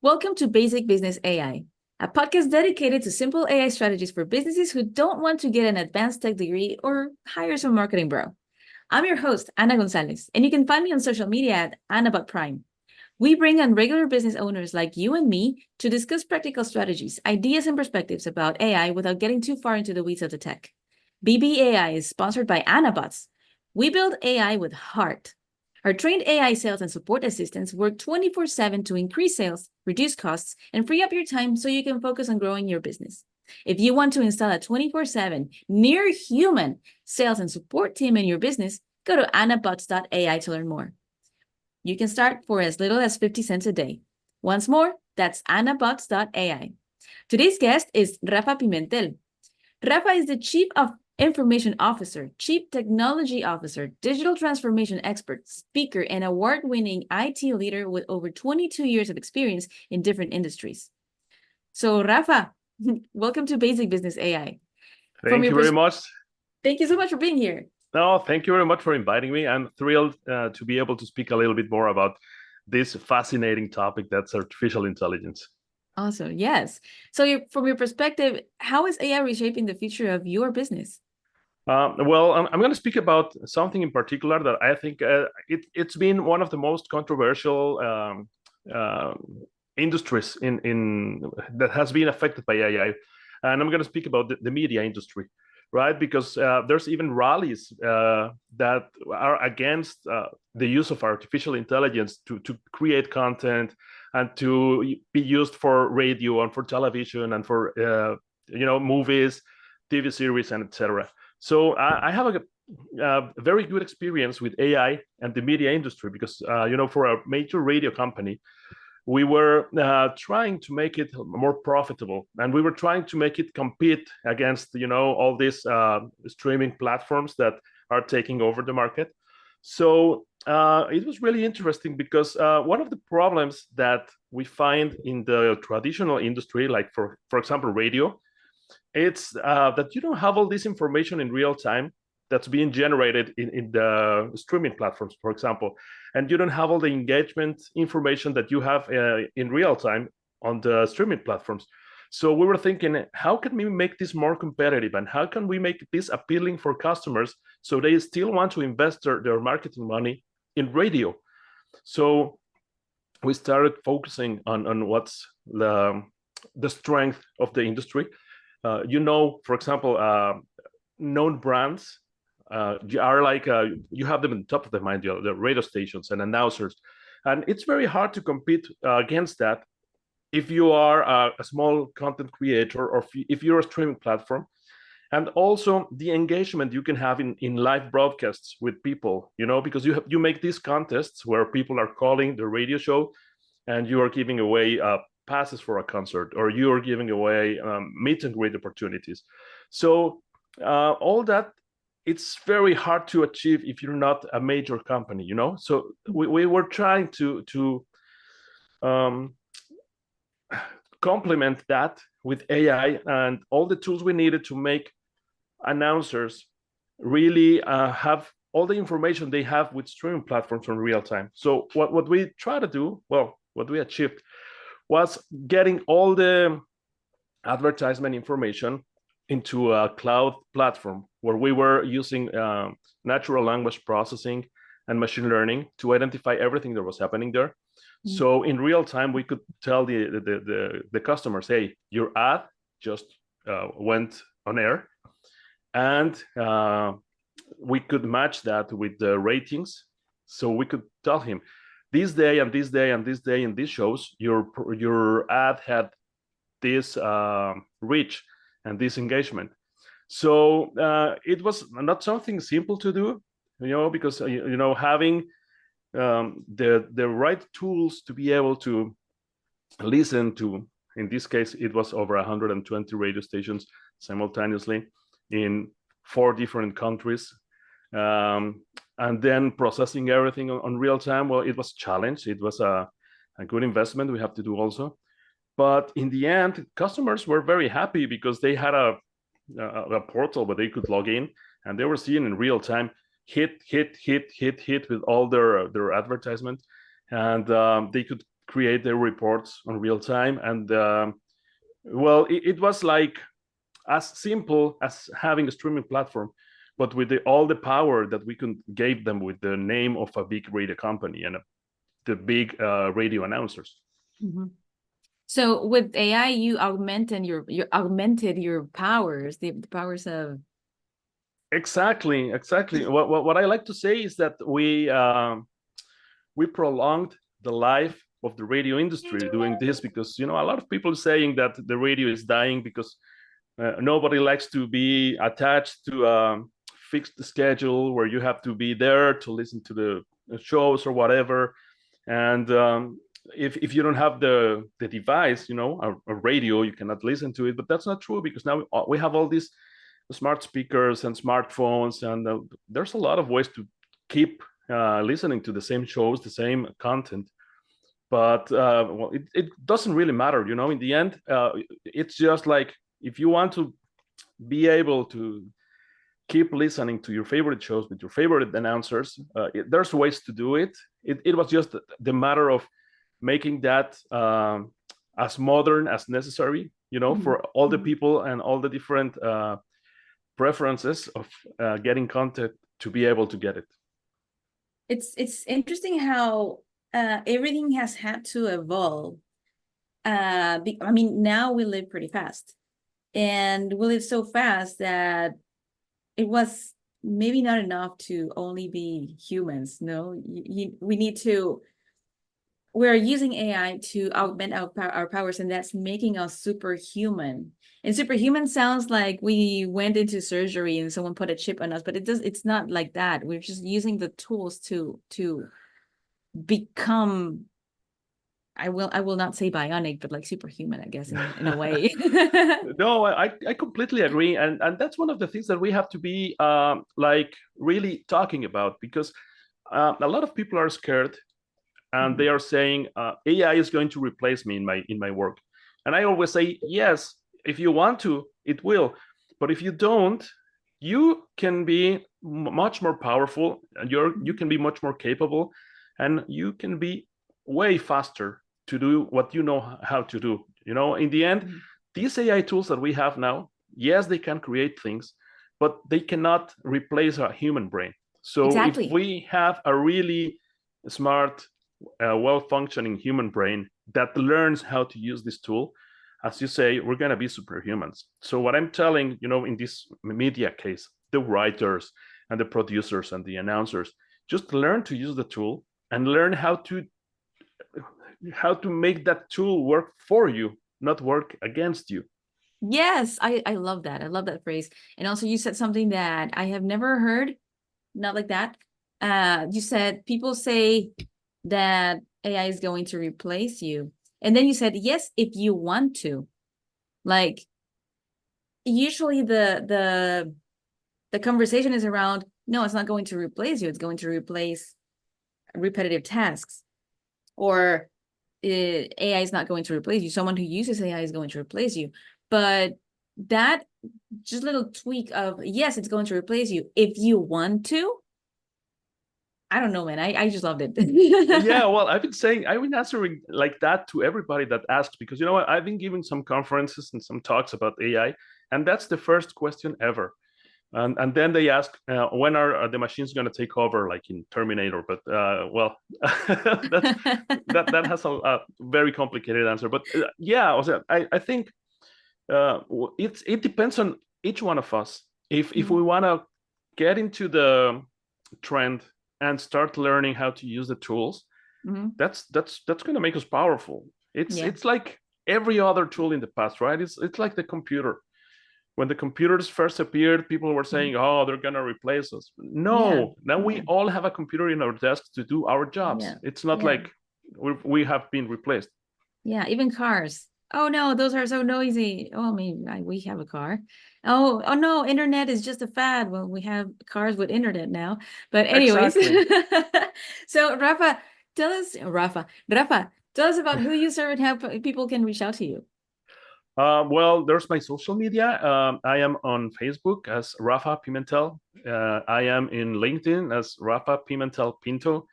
Welcome to Basic Business AI, a podcast dedicated to simple AI strategies for businesses who don't want to get an advanced tech degree or hire some marketing bro. I'm your host, Ana Gonzalez, and you can find me on social media at AnnaBotPrime. We bring on regular business owners like you and me to discuss practical strategies, ideas, and perspectives about AI without getting too far into the weeds of the tech. BBAI is sponsored by AnnaBots. We build AI with heart. Our trained AI sales and support assistants work 24/7 to increase sales, reduce costs, and free up your time so you can focus on growing your business. If you want to install a 24/7 near human sales and support team in your business, go to annabots.ai to learn more. You can start for as little as 50 cents a day. Once more, that's annabots.ai. Today's guest is Rafa Pimentel. Rafa is the Chief of Information Officer, Chief Technology Officer, Digital Transformation Expert, speaker, and award-winning IT leader with over 22 years of experience in different industries. So, Rafa, welcome to Basic Business AI. Thank you very much. Thank you so much for being here. No, thank you very much for inviting me. I'm thrilled to be able to speak a little bit more about this fascinating topic that's artificial intelligence. Awesome. Yes. So, from your perspective, how is AI reshaping the future of your business? Well, I'm going to speak about something in particular that I think it's been one of the most controversial industries in that has been affected by AI, and I'm going to speak about the media industry, right? Because there's even rallies that are against the use of artificial intelligence to create content and to be used for radio and for television and for movies, TV series, and etc. So I have a very good experience with AI and the media industry because, for a major radio company, we were trying to make it more profitable, and we were trying to make it compete against, all these streaming platforms that are taking over the market. So it was really interesting because one of the problems that we find in the traditional industry, like for example, radio, it's that you don't have all this information in real time that's being generated in the streaming platforms, for example, and you don't have all the engagement information that you have in real time on the streaming platforms. So we were thinking, how can we make this more competitive, and how can we make this appealing for customers so they still want to invest their marketing money in radio? So we started focusing on what's the strength of the industry. For example, known brands are like you have them on top of the mind, the radio stations and announcers, and it's very hard to compete against that if you are a small content creator or if you're a streaming platform. And also the engagement you can have in live broadcasts with people, because you make these contests where people are calling the radio show and you are giving away passes for a concert, or you are giving away meet and greet opportunities. So all that, it's very hard to achieve if you're not a major company, So we were trying to complement that with AI and all the tools we needed to make announcers really have all the information they have with streaming platforms in real time. So what we try to do, what we achieved was getting all the advertisement information into a cloud platform where we were using natural language processing and machine learning to identify everything that was happening there. Mm-hmm. So in real time, we could tell the customers, hey, your ad just went on air, and we could match that with the ratings. So we could tell him, this day and this day and this day in these shows, your ad had this reach and this engagement. So it was not something simple to do, because having the right tools to be able to listen to, in this case, it was over 120 radio stations simultaneously in 4 different countries. And then processing everything on real time, it was a challenge. It was a good investment we have to do also. But in the end, customers were very happy because they had a portal where they could log in, and they were seeing in real time hit with all their advertisement, and they could create their reports on real time. And well, it was like as simple as having a streaming platform, but with all the power that we gave them with the name of a big radio company and the big radio announcers. Mm-hmm. So with AI, you augmented your powers, the powers of. Exactly. What I like to say is that we prolonged the life of the radio industry doing this, because a lot of people are saying that the radio is dying because nobody likes to be attached to a fixed schedule where you have to be there to listen to the shows or whatever. And if you don't have the device, a radio, you cannot listen to it. But that's not true, because now we have all these smart speakers and smartphones, and there's a lot of ways to keep listening to the same shows, the same content. But well, it doesn't really matter, in the end. It's just like, if you want to be able to keep listening to your favorite shows with your favorite announcers, there's ways to do it. It was just the matter of making that as modern as necessary, for all the people and all the different preferences of getting content to be able to get it. It's interesting how everything has had to evolve. I mean, now we live pretty fast, and we live so fast that it was maybe not enough to only be humans. No, we need to. We're using AI to augment our powers, and that's making us superhuman. And superhuman sounds like we went into surgery and someone put a chip on us, but it's not like that. We're just using the tools to become, I will not say bionic, but like superhuman, I guess, in a way. No, I completely agree. And that's one of the things that we have to be like really talking about, because a lot of people are scared, and they are saying AI is going to replace me in my work. And I always say, yes, if you want to, it will. But if you don't, you can be much more powerful, and you can be much more capable, and you can be way faster to do what you know how to do. In the end, these AI tools that we have now, yes, they can create things, but they cannot replace a human brain. So exactly. If we have a really smart, well-functioning human brain that learns how to use this tool, as you say, we're going to be superhumans. So what I'm telling, in this media case, the writers and the producers and the announcers, just learn to use the tool and learn how to make that tool work for you, not work against you. Yes, I love that. I love that phrase. And also, you said something that I have never heard, not like that. You said people say that AI is going to replace you. And then you said, yes, if you want to. Like, usually the conversation is around, no, it's not going to replace you. It's going to replace repetitive tasks. Or AI is not going to replace you. Someone who uses AI is going to replace you. But that just little tweak of, yes, it's going to replace you if you want to. I don't know, man. I just loved it. Yeah, well, I've been answering like that to everybody that asks, because I've been giving some conferences and some talks about AI, and that's the first question ever. And then they ask, when are the machines going to take over, like in Terminator? But well, that has a very complicated answer. But yeah, I think it depends on each one of us. If we want to get into the trend and start learning how to use the tools, that's going to make us powerful. It's like every other tool in the past, right? It's like the computer. When the computers first appeared, people were saying, oh, they're going to replace us. No, now we all have a computer in our desks to do our jobs. It's not like we have been replaced. Yeah, even cars. Oh no, those are so noisy. Oh, I mean, we have a car. Oh no, internet is just a fad. Well, we have cars with internet now. But anyways, exactly. So Rafa, tell us about who you serve and how people can reach out to you. Well, there's my social media. I am on Facebook as Rafa Pimentel. I am in LinkedIn as Rafa Pimentel Pinto.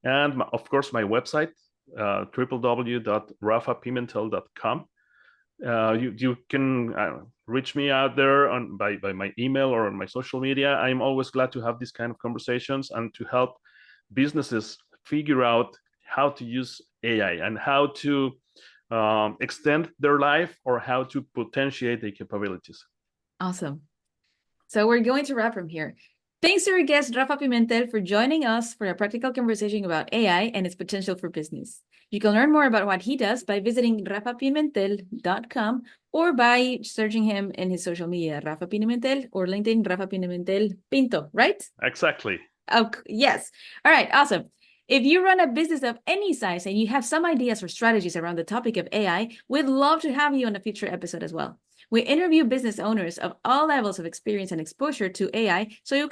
And of course, my website, www.rafapimentel.com. You can reach me out there by my email or on my social media. I'm always glad to have these kind of conversations and to help businesses figure out how to use AI and how to extend their life or how to potentiate their capabilities. Awesome. So we're going to wrap from here. Thanks to our guest, Rafa Pimentel, for joining us for a practical conversation about AI and its potential for business. You can learn more about what he does by visiting rafapimentel.com or by searching him in his social media, Rafa Pimentel, or LinkedIn, Rafa Pimentel Pinto, right? Exactly. Oh, yes. All right, awesome. If you run a business of any size and you have some ideas or strategies around the topic of AI, we'd love to have you on a future episode as well. We interview business owners of all levels of experience and exposure to AI so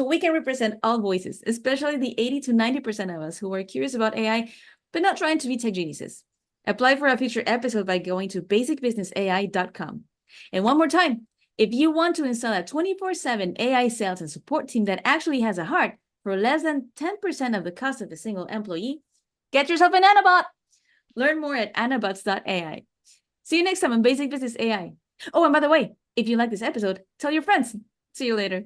we can represent all voices, especially the 80 to 90% of us who are curious about AI, but not trying to be tech geniuses. Apply for a future episode by going to basicbusinessai.com. And one more time, if you want to install a 24/7 AI sales and support team that actually has a heart for less than 10% of the cost of a single employee, get yourself an Anabot. Learn more at anabots.ai. See you next time on Basic Business AI. Oh, and by the way, if you like this episode, tell your friends. See you later.